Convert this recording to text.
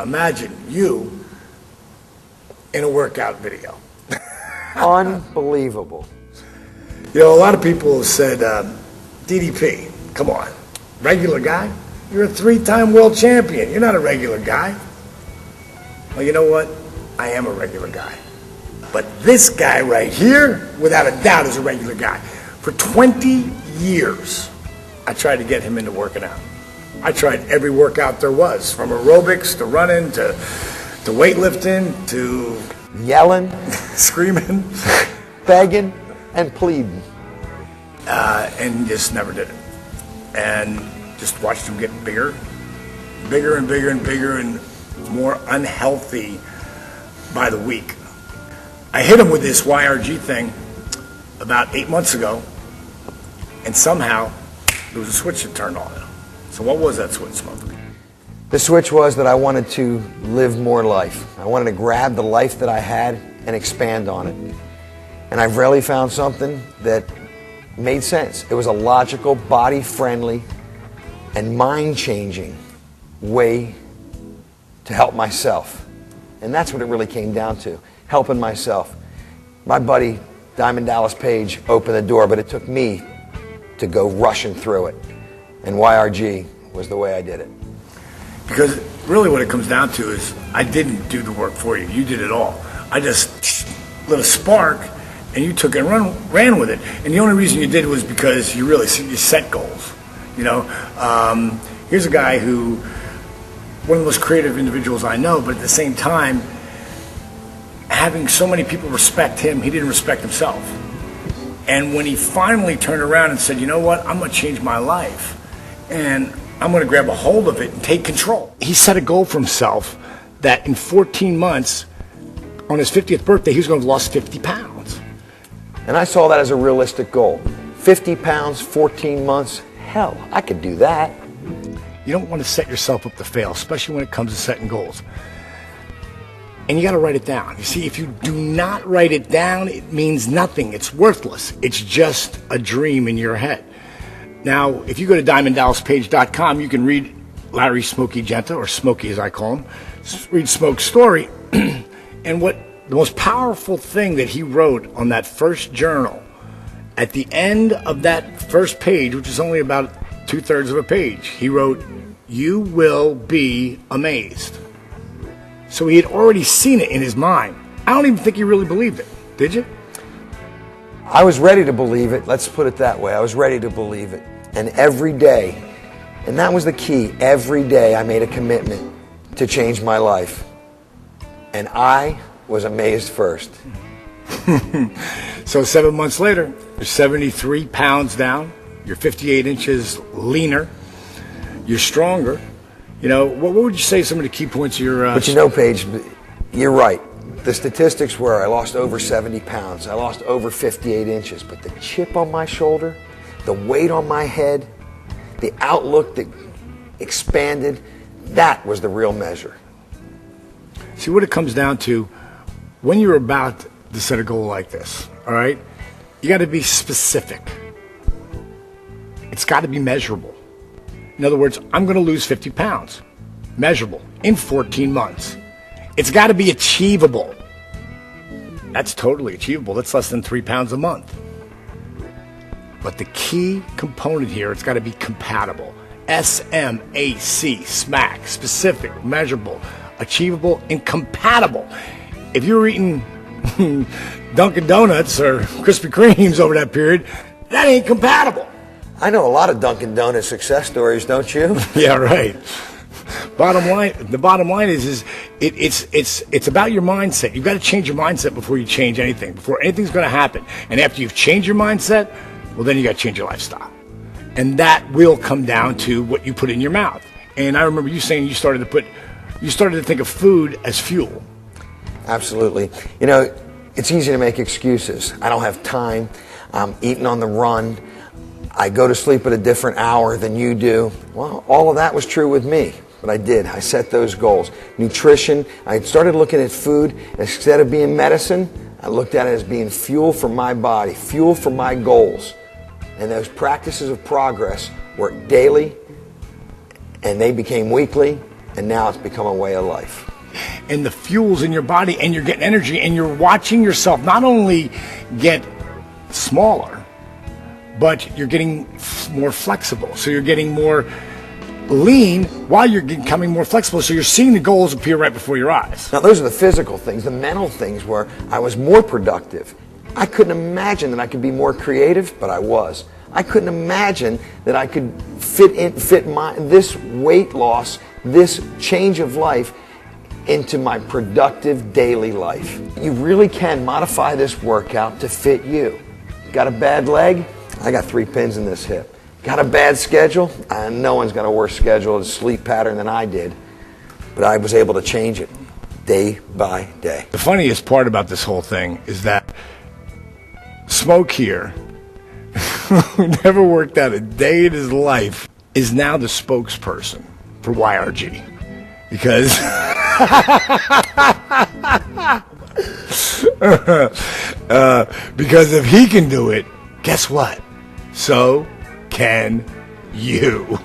Imagine you in a workout video. Unbelievable. You know, a lot of people have said, DDP, come on, regular guy? You're a 3-time world champion. You're not a regular guy. Well, you know what? I am a regular guy. But this guy right here, without a doubt, is a regular guy. For 20 years, I tried to get him into working out. I tried every workout there was, from aerobics to running to weightlifting to yelling, screaming, begging, and pleading. And just never did it. And just watched him get bigger, bigger and bigger and bigger and more unhealthy by the week. I hit him with this YRG thing about 8 months ago, and somehow there was a switch that turned on. So what was that switch, Smokey? The switch was that I wanted to live more life. I wanted to grab the life that I had and expand on it. And I've rarely found something that made sense. It was a logical, body-friendly, and mind-changing way to help myself. And that's what it really came down to, helping myself. My buddy, Diamond Dallas Page, opened the door, but it took me to go rushing through it. And YRG was the way I did it. Because really what it comes down to is I didn't do the work for you. You did it all. I just lit a spark, and you took it and ran with it. And the only reason you did was because you really set goals. You know, here's a guy who, one of the most creative individuals I know, but at the same time, having so many people respect him, he didn't respect himself. And when he finally turned around and said, you know what, I'm going to change my life, and I'm going to grab a hold of it and take control. He set a goal for himself that in 14 months, on his 50th birthday, he was going to have lost 50 pounds. And I saw that as a realistic goal. 50 pounds, 14 months, hell, I could do that. You don't want to set yourself up to fail, especially when it comes to setting goals. And you got to write it down. You see, if you do not write it down, it means nothing. It's worthless. It's just a dream in your head. Now, if you go to DiamondDallasPage.com, you can read Larry Smokey Genta, or Smokey as I call him, read Smoke's story. And what the most powerful thing that he wrote on that first journal, at the end of that first page, which is only about 2/3 of a page, he wrote, "You will be amazed." So he had already seen it in his mind. I don't even think he really believed it. Did you? I was ready to believe it. Let's put it that way. I was ready to believe it. And every day, and that was the key, every day I made a commitment to change my life. And I was amazed first. So 7 months later, you're 73 pounds down. You're 58 inches leaner. You're stronger. You know, what would you say some of the key points of your... But you know, Paige, you're right. The statistics were I lost over 70 pounds. I lost over 58 inches. But the chip on my shoulder, the weight on my head, the outlook that expanded, that was the real measure. See, what it comes down to, when you're about to set a goal like this, all right, you got to be specific. It's got to be measurable. In other words, I'm going to lose 50 pounds. Measurable. In 14 months. It's got to be achievable. That's totally achievable. That's less than 3 pounds a month. But the key component here, it's got to be compatible. SMAC, SMAC, specific, measurable, achievable, and compatible. If you're eating Dunkin' Donuts or Krispy Kremes over that period, that ain't compatible. I know a lot of Dunkin' Donuts success stories, don't you? Yeah, right. The bottom line is it's about your mindset. You've got to change your mindset before you change anything, before anything's going to happen. And after you've changed your mindset, well, then you got to change your lifestyle. And that will come down to what you put in your mouth. And I remember you saying you started to think of food as fuel. Absolutely. You know, it's easy to make excuses. I don't have time. I'm eating on the run. I go to sleep at a different hour than you do. Well, all of that was true with me, but I did. I set those goals. Nutrition, I started looking at food. Instead of being medicine, I looked at it as being fuel for my body, fuel for my goals. And those practices of progress worked daily, and they became weekly, And now it's become a way of life. And the fuel's in your body, and you're getting energy, and you're watching yourself not only get smaller, but you're getting more flexible. So you're getting more lean while you're becoming more flexible. So you're seeing the goals appear right before your eyes. Now, those are the physical things. The mental things where I was more productive. I couldn't imagine that I could be more creative, but I was. I couldn't imagine that I could fit this weight loss, this change of life into my productive daily life. You really can modify this workout to fit you. Got a bad leg? I got 3 pins in this hip. Got a bad schedule? No one's got a worse schedule and sleep pattern than I did. But I was able to change it day by day. The funniest part about this whole thing is that Smoke here, who never worked out a day in his life, is now the spokesperson for YRG. Because because if he can do it, guess what? So can you.